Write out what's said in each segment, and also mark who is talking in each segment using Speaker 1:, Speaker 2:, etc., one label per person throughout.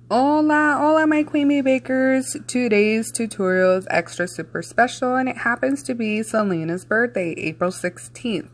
Speaker 1: Hola, hola my queen bee bakers. Today's tutorial is extra super special and it happens to be Selena's birthday, April 16th.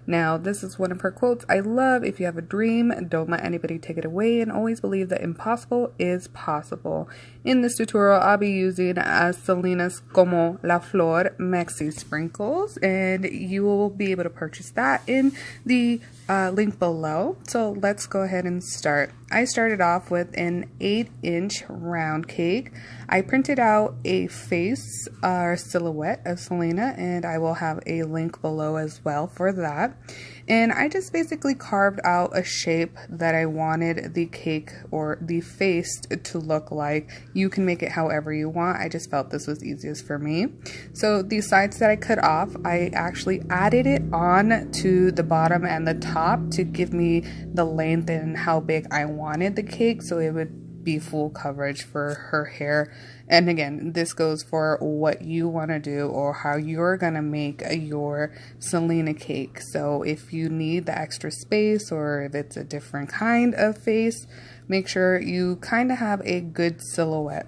Speaker 1: Now, this is one of her quotes I love. If you have a dream, don't let anybody take it away and always believe that impossible is possible. In this tutorial, I'll be using Selena's Como la Flor Maxi Sprinkles, and you will be able to purchase that in the link below. So let's go ahead and start. I started off with an 8-inch round cake. I printed out a face or silhouette of Selena, and I will have a link below as well for that. And I just basically carved out a shape that I wanted the cake or the face to look like. You can make it however you want. I just felt this was easiest for me. So the sides that I cut off, I actually added it on to the bottom and the top to give me the length and how big I wanted the cake, so it would be full coverage for her hair. And again, this goes for what you want to do or how you're gonna make your Selena cake. So if you need the extra space or if it's a different kind of face, make sure you kind of have a good silhouette.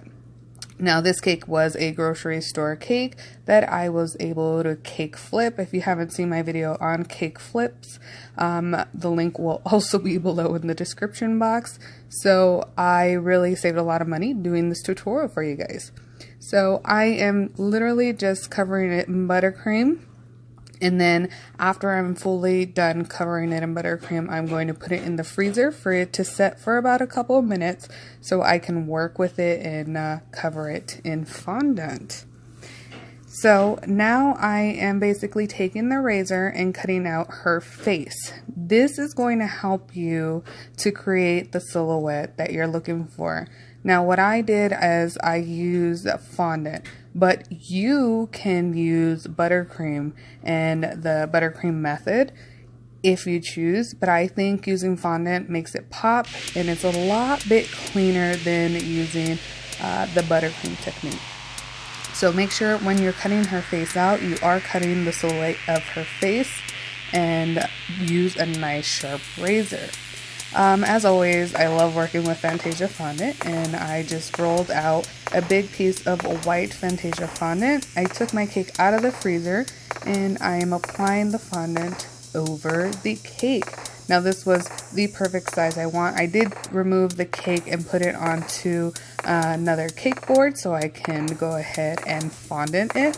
Speaker 1: Now, this cake was a grocery store cake that I was able to cake flip. If you haven't seen my video on cake flips, the link will also be below in the description box. So I really saved a lot of money doing this tutorial for you guys. So I am literally just covering it in buttercream. And then after I'm fully done covering it in buttercream, I'm going to put it in the freezer for it to set for about a couple of minutes so I can work with it and cover it in fondant. So now I am basically taking the razor and cutting out her face. This is going to help you to create the silhouette that you're looking for. Now, what I did is I used fondant, but you can use buttercream and the buttercream method if you choose, but I think using fondant makes it pop and it's a lot bit cleaner than using the buttercream technique. So make sure when you're cutting her face out, you are cutting the silhouette of her face and use a nice sharp razor. As always, I love working with Fantasia fondant, and I just rolled out a big piece of white Fantasia fondant. I took my cake out of the freezer and I am applying the fondant over the cake. Now, this was the perfect size I want. I did remove the cake and put it onto another cake board so I can go ahead and fondant it.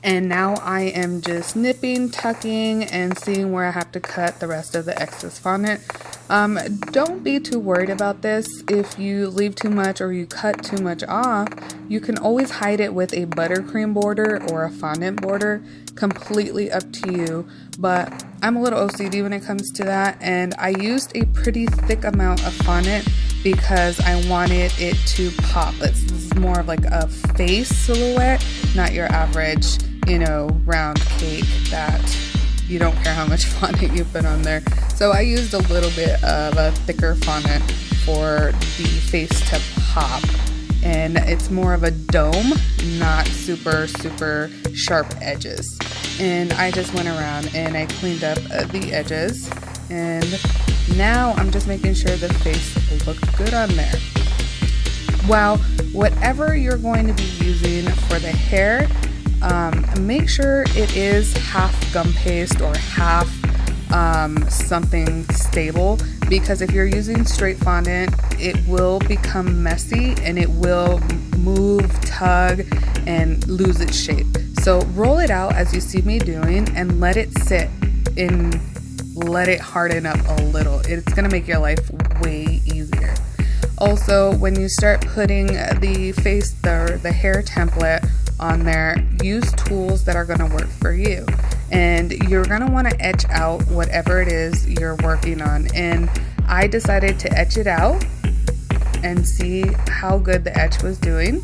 Speaker 1: And now I am just nipping, tucking, and seeing where I have to cut the rest of the excess fondant. Don't be too worried about this. If you leave too much or you cut too much off, you can always hide it with a buttercream border or a fondant border. Completely up to you. But I'm a little OCD when it comes to that, and I used a pretty thick amount of fondant because I wanted it to pop. This is more of like a face silhouette, not your average, round cake that you don't care how much fondant you put on there. So I used a little bit of a thicker fondant for the face to pop. And it's more of a dome, not super sharp edges. And I just went around and I cleaned up the edges. And now I'm just making sure the face looked good on there. Well, whatever you're going to be using for the hair, make sure it is half gum paste or half something stable, because if you're using straight fondant, it will become messy and it will move, tug, and lose its shape. So roll it out as you see me doing and let it sit and let it harden up a little. It's gonna make your life way easier. Also, when you start putting the hair template on there, use tools that are going to work for you, and you're going to want to etch out whatever it is you're working on. And I decided to etch it out and see how good the etch was doing,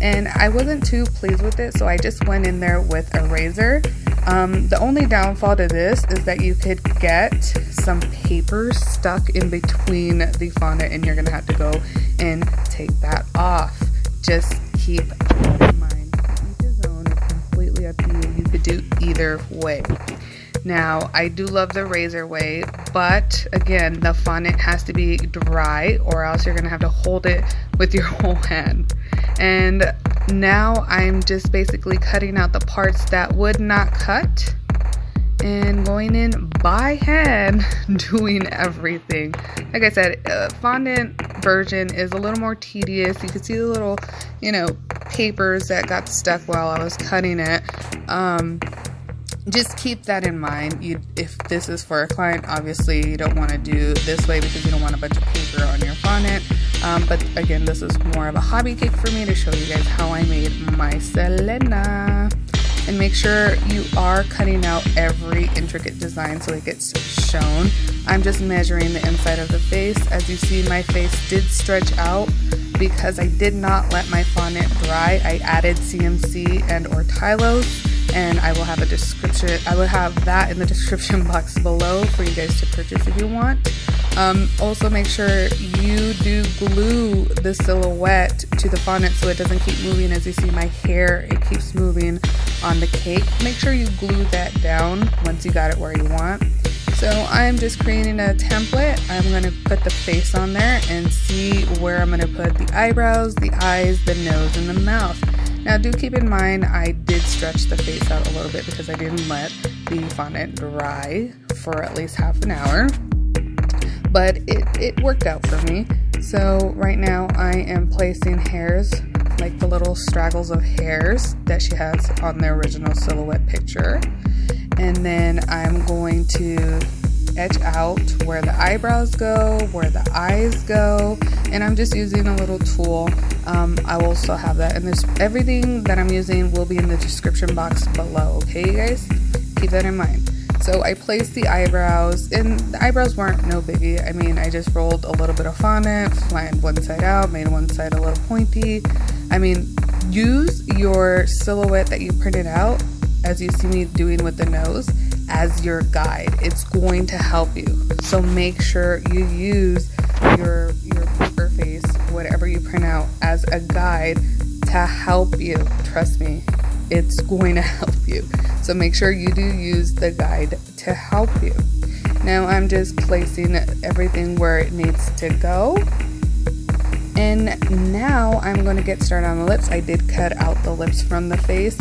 Speaker 1: and I wasn't too pleased with it, so I just went in there with a razor. The only downfall to this is that you could get some paper stuck in between the fondant and you're going to have to go and take that off. Just keep that in mind. Each his own. It's completely up to you. You could do either way. Now, I do love the razor way, but again, the fondant has to be dry or else you're gonna have to hold it with your whole hand. And now I'm just basically cutting out the parts that would not cut and going in by hand doing everything. Like I said, fondant version is a little more tedious. You can see the little, papers that got stuck while I was cutting it. Just keep that in mind. If this is for a client, obviously you don't want to do this way because you don't want a bunch of paper on your fondant. But again, this is more of a hobby cake for me to show you guys how I made my Selena. And make sure you are cutting out every intricate design so it gets shown. I'm just measuring the inside of the face. As you see, my face did stretch out because I did not let my fondant dry. I added CMC and or Tylose, and I will have a description. I will have that in the description box below for you guys to purchase if you want. Also make sure you do glue the silhouette to the fondant so it doesn't keep moving. As you see, my hair, it keeps moving on the cake. Make sure you glue that down once you got it where you want. So I'm just creating a template. I'm going to put the face on there and see where I'm going to put the eyebrows, the eyes, the nose, and the mouth. Now do keep in mind I did stretch the face out a little bit because I didn't let the fondant dry for at least half an hour. But it worked out for me. So right now I am placing hairs, like the little straggles of hairs that she has on the original silhouette picture. And then I'm going to etch out where the eyebrows go, where the eyes go, and I'm just using a little tool. I will also have that, and everything that I'm using will be in the description box below, okay you guys? Keep that in mind. So I placed the eyebrows, and the eyebrows weren't no biggie. I mean, I just rolled a little bit of fondant, flattened one side out, made one side a little pointy. I mean, use your silhouette that you printed out, as you see me doing with the nose, as your guide. It's going to help you. So make sure you use your paper face, whatever you print out, as a guide to help you. Trust me, it's going to help you. So make sure you do use the guide to help you. Now I'm just placing everything where it needs to go. And now I'm going to get started on the lips. I did cut out the lips from the face.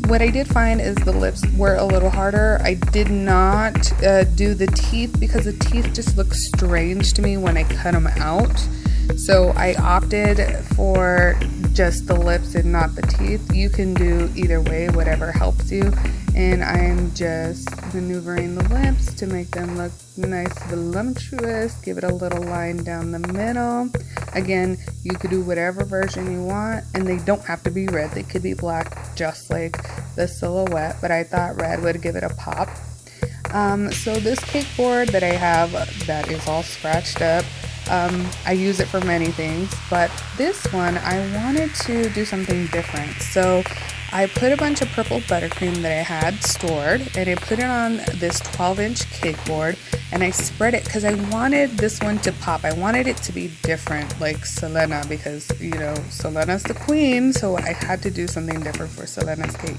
Speaker 1: What I did find is the lips were a little harder. I did not do the teeth because the teeth just look strange to me when I cut them out. So I opted for just the lips and not the teeth. You can do either way, whatever helps you. And I'm just maneuvering the lips to make them look nice, voluptuous. Give it a little line down the middle. Again, you could do whatever version you want, and they don't have to be red. They could be black, just like the silhouette, but I thought red would give it a pop. So this cake board that I have that is all scratched up, I use it for many things, but this one I wanted to do something different. So I put a bunch of purple buttercream that I had stored, and I put it on this 12-inch cake board, and I spread it because I wanted this one to pop. I wanted it to be different, like Selena, because Selena's the queen, so I had to do something different for Selena's cake.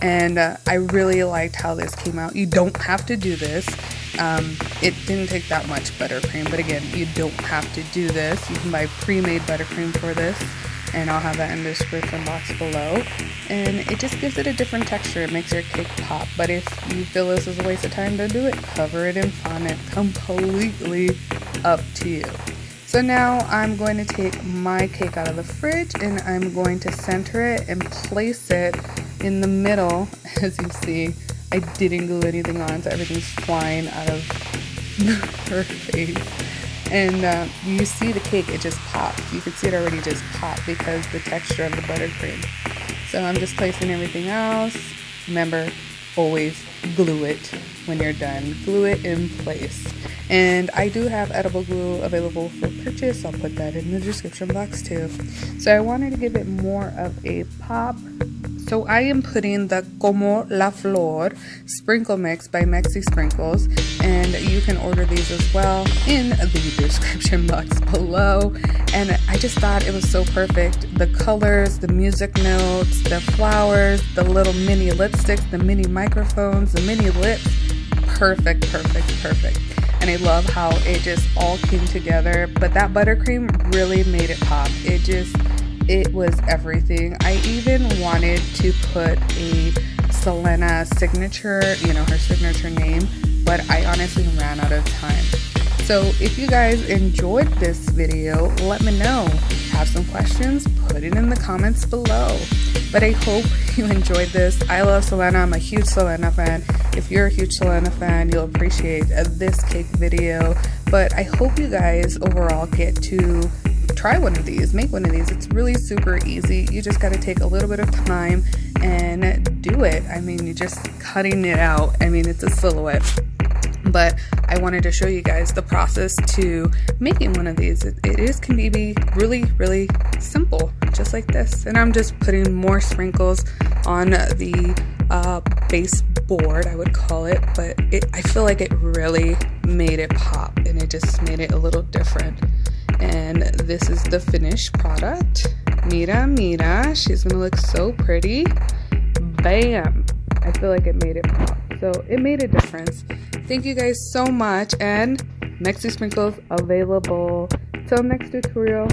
Speaker 1: And I really liked how this came out. You don't have to do this. It didn't take that much buttercream, but again, you don't have to do this. You can buy pre-made buttercream for this, and I'll have that in the description box below. And it just gives it a different texture. It makes your cake pop. But if you feel this is a waste of time, don't do it. Cover it in fondant. Completely up to you. So now I'm going to take my cake out of the fridge, and I'm going to center it and place it in the middle. As you see, I didn't glue anything on, so everything's flying out of her face. And you see the cake, it just popped. You can see it already just popped because the texture of the buttercream. So I'm just placing everything else. Remember, always glue it when you're done. Glue it in place. And I do have edible glue available for purchase. I'll put that in the description box too. So I wanted to give it more of a pop. So I am putting the Como La Flor sprinkle mix by Mexi Sprinkles, and you can order these as well in the description box below. And I just thought it was so perfect. The colors, the music notes, the flowers, the little mini lipsticks, the mini microphones, the mini lips. perfect. And I love how it just all came together, but that buttercream really made it pop. It was everything. I even wanted to put a Selena signature, her signature name, but I honestly ran out of time. So if you guys enjoyed this video, let me know. Have some questions, put it in the comments below. But I hope you enjoyed this. I love Selena. I'm a huge Selena fan. If you're a huge Selena fan, you'll appreciate this cake video. But I hope you guys overall get to try one of these, make one of these. It's really super easy. You just got to take a little bit of time and do it. I mean, you're just cutting it out. I mean, it's a silhouette. But I wanted to show you guys the process to making one of these. It can be really simple, just like this. And I'm just putting more sprinkles on the base board, I would call it. But I feel like it really made it pop, and it just made it a little different. And this is the finished product. Mira, she's gonna look so pretty. Bam! I feel like it made it pop. So it made a difference. Thank you guys so much, and Mexi sprinkles available. Till next tutorial.